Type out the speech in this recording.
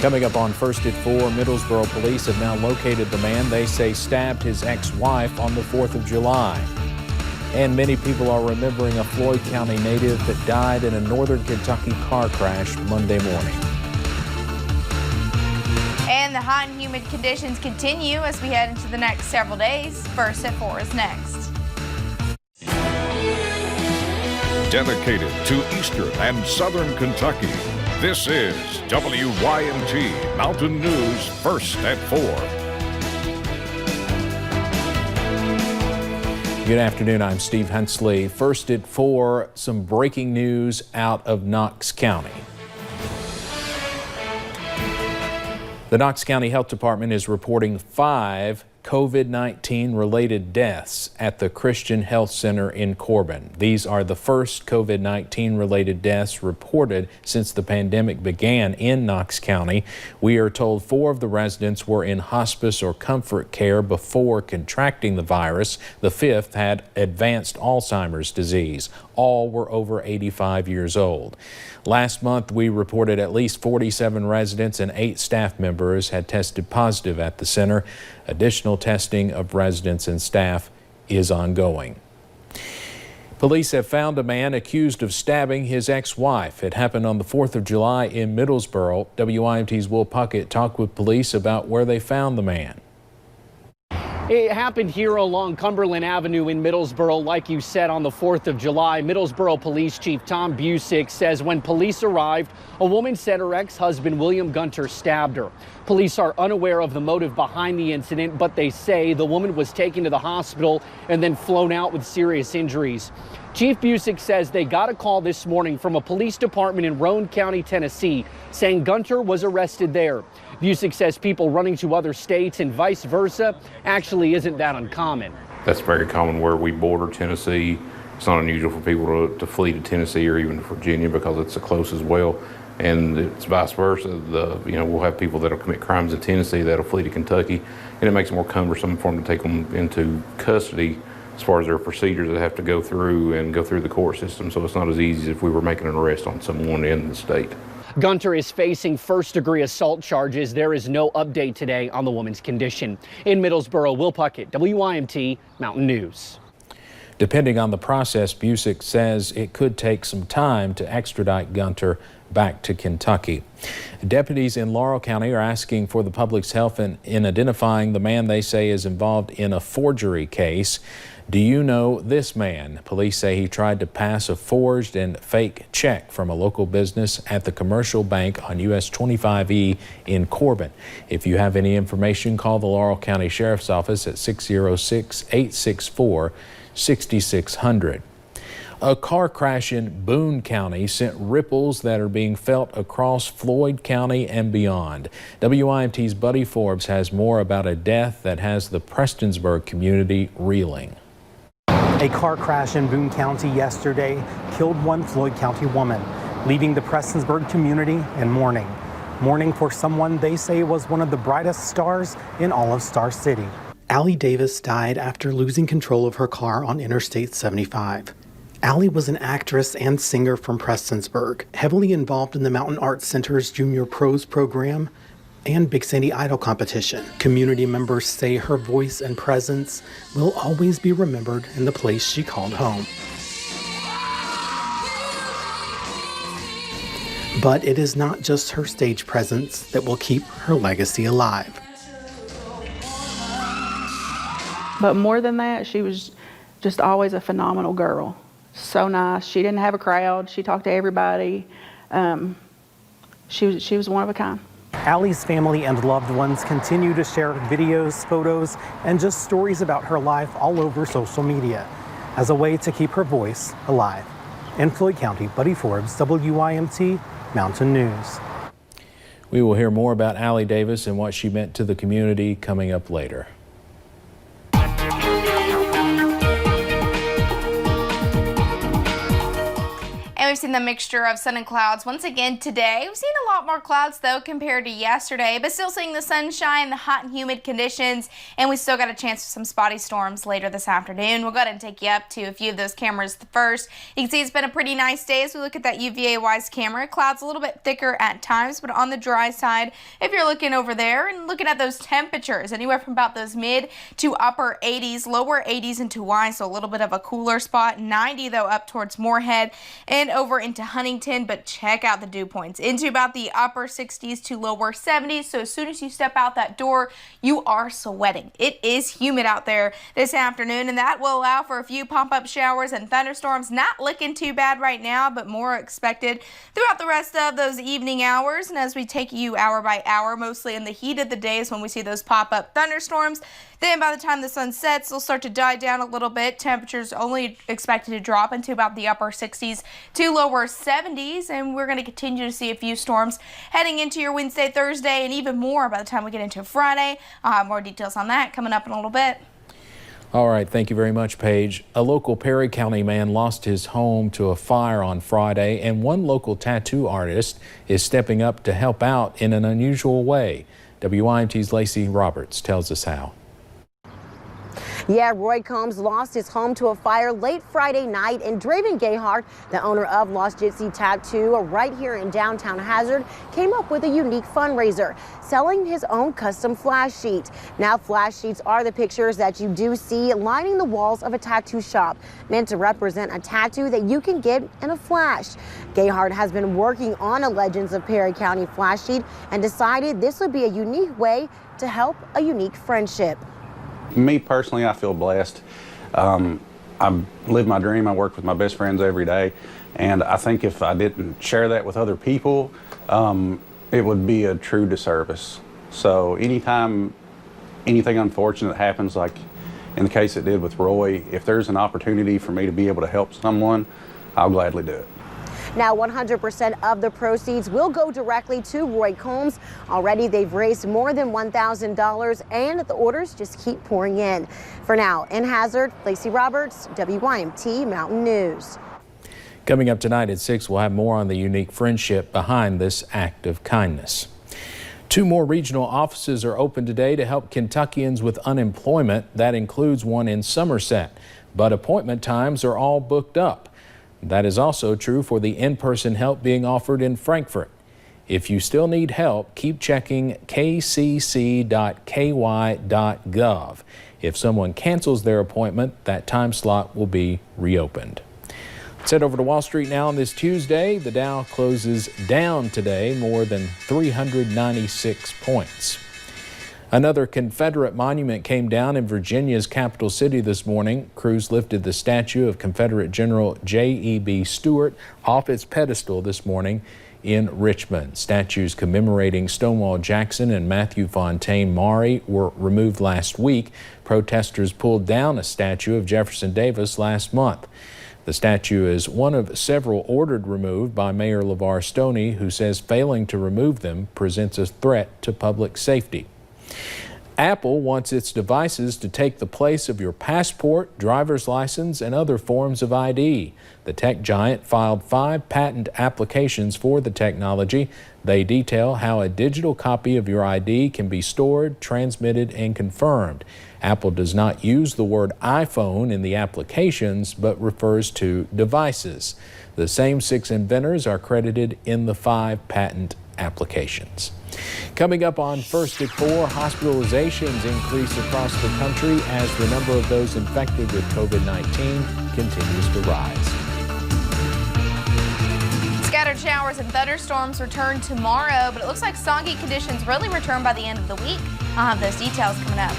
Coming up on First at 4, Middlesboro police have now located the man they say stabbed his ex-wife on the 4th of July. And many people are remembering a Floyd County native that died in a northern Kentucky car crash Monday morning. And the hot and humid conditions continue as we head into the next several days. First at 4 is next. Dedicated to Eastern and Southern Kentucky, this is WYMT Mountain News First at 4. Good afternoon, I'm Steve Hensley. First at 4, some breaking news out of Knox County. The Knox County Health Department is reporting 5 COVID-19 related deaths at the Christian Health Center in Corbin. These are the first COVID-19 related deaths reported since the pandemic began in Knox County. We are told 4 of the residents were in hospice or comfort care before contracting the virus. The 5th had advanced Alzheimer's disease. All were over 85 years old. Last month, we reported at least 47 residents and 8 staff members had tested positive at the center. Additional testing of residents and staff is ongoing. Police have found a man accused of stabbing his ex-wife. It happened on the 4th of July in Middlesboro. WYMT's Will Puckett talked with police about where they found the man. It happened here along Cumberland Avenue in Middlesboro, like you said, on the 4th of July. Middlesboro Police Chief Tom Busick says when police arrived, a woman said her ex-husband William Gunter stabbed her. Police are unaware of the motive behind the incident, but they say the woman was taken to the hospital and then flown out with serious injuries. Chief Busick says they got a call this morning from a police department in Roane County, Tennessee, saying Gunter was arrested there. Busick says people running to other states and vice versa actually isn't that uncommon. That's very common where we border Tennessee. It's not unusual for people to flee to Tennessee or even Virginia because it's so close as well. And it's vice versa. We'll have people that'll commit crimes in Tennessee that'll flee to Kentucky, and it makes it more cumbersome for them to take them into custody as far as their procedures that have to go through the court system. So it's not as easy as if we were making an arrest on someone in the state. Gunter is facing first-degree assault charges. There is no update today on the woman's condition. In Middlesboro, Will Puckett, WYMT Mountain News. Depending on the process, Busick says it could take some time to extradite Gunter back to Kentucky. Deputies in Laurel County are asking for the public's help in identifying the man they say is involved in a forgery case. Do you know this man? Police say he tried to pass a forged and fake check from a local business at the commercial bank on US 25E in Corbin. If you have any information, call the Laurel County Sheriff's Office at 606-864-6600. A car crash in Boone County sent ripples that are being felt across Floyd County and beyond. WYMT's Buddy Forbes has more about a death that has the Prestonsburg community reeling. A car crash in Boone County yesterday killed one Floyd County woman, leaving the Prestonsburg community in mourning. Mourning for someone they say was one of the brightest stars in all of Star City. Allie Davis died after losing control of her car on Interstate 75. Allie was an actress and singer from Prestonsburg, heavily involved in the Mountain Arts Center's Junior Pros program and Big Sandy Idol competition. Community members say her voice and presence will always be remembered in the place she called home. But it is not just her stage presence that will keep her legacy alive. But more than that, she was just always a phenomenal girl. So nice. She didn't have a crowd. She talked to everybody. She was one of a kind. Allie's family and loved ones continue to share videos, photos, and just stories about her life all over social media as a way to keep her voice alive. In Floyd County, Buddy Forbes, WYMT Mountain News. We will hear more about Allie Davis and what she meant to the community coming up later. And we've we've seen the mixture of sun and clouds once again today. We've seen a lot more clouds though compared to yesterday, but still seeing the sunshine, the hot and humid conditions, and we still got a chance for some spotty storms later this afternoon. We'll go ahead and take you up to a few of those cameras first. You can see it's been a pretty nice day as we look at that UVA-wise camera. Clouds a little bit thicker at times, but on the dry side, if you're looking over there and looking at those temperatures, anywhere from about those mid to upper 80s, lower 80s into Y, so a little bit of a cooler spot. 90 though up towards Moorhead and over into Huntington, but check out the dew points into about the upper 60s to lower 70s. So as soon as you step out that door, you are sweating. It is humid out there this afternoon, and that will allow for a few pop-up showers and thunderstorms. Not looking too bad right now, but more expected throughout the rest of those evening hours. And as we take you hour by hour, mostly in the heat of the day is when we see those pop-up thunderstorms. Then by the time the sun sets, they'll start to die down a little bit. Temperatures only expected to drop into about the upper 60s to lower 70s, and we're going to continue to see a few storms heading into your Wednesday, Thursday, and even more by the time we get into Friday. I'll have more details on that coming up in a little bit. All right, thank you very much, Paige. A local Perry County man lost his home to a fire on Friday, and one local tattoo artist is stepping up to help out in an unusual way. WYMT's Lacey Roberts tells us how. Yeah, Roy Combs lost his home to a fire late Friday night, and Draven Gayhart, the owner of Lost Gypsy Tattoo right here in downtown Hazard, came up with a unique fundraiser, selling his own custom flash sheet. Now, flash sheets are the pictures that you do see lining the walls of a tattoo shop, meant to represent a tattoo that you can get in a flash. Gayhart has been working on a Legends of Perry County flash sheet and decided this would be a unique way to help a unique friendship. Me personally, I feel blessed. I live my dream. I work with my best friends every day, and I think if I didn't share that with other people, it would be a true disservice. So anytime anything unfortunate happens, like in the case it did with Roy, if there's an opportunity for me to be able to help someone, I'll gladly do it. Now, 100% of the proceeds will go directly to Roy Combs. Already, they've raised more than $1,000, and the orders just keep pouring in. For now, in Hazard, Lacey Roberts, WYMT Mountain News. Coming up tonight at 6, we'll have more on the unique friendship behind this act of kindness. 2 more regional offices are open today to help Kentuckians with unemployment. That includes one in Somerset, but appointment times are all booked up. That is also true for the in-person help being offered in Frankfort. If you still need help, keep checking kcc.ky.gov. If someone cancels their appointment, that time slot will be reopened. Let's head over to Wall Street now on this Tuesday. The Dow closes down today more than 396 points. Another Confederate monument came down in Virginia's capital city this morning. Crews lifted the statue of Confederate General J.E.B. Stuart off its pedestal this morning in Richmond. Statues commemorating Stonewall Jackson and Matthew Fontaine Maury were removed last week. Protesters pulled down a statue of Jefferson Davis last month. The statue is one of several ordered removed by Mayor LeVar Stoney, who says failing to remove them presents a threat to public safety. Apple wants its devices to take the place of your passport, driver's license, and other forms of ID. The tech giant filed 5 patent applications for the technology. They detail how a digital copy of your ID can be stored, transmitted, and confirmed. Apple does not use the word iPhone in the applications, but refers to devices. The same 6 inventors are credited in the 5 patent applications. Coming up on First at 4, hospitalizations increase across the country as the number of those infected with COVID-19 continues to rise. Scattered showers and thunderstorms return tomorrow, but it looks like soggy conditions really return by the end of the week. I'll have those details coming up.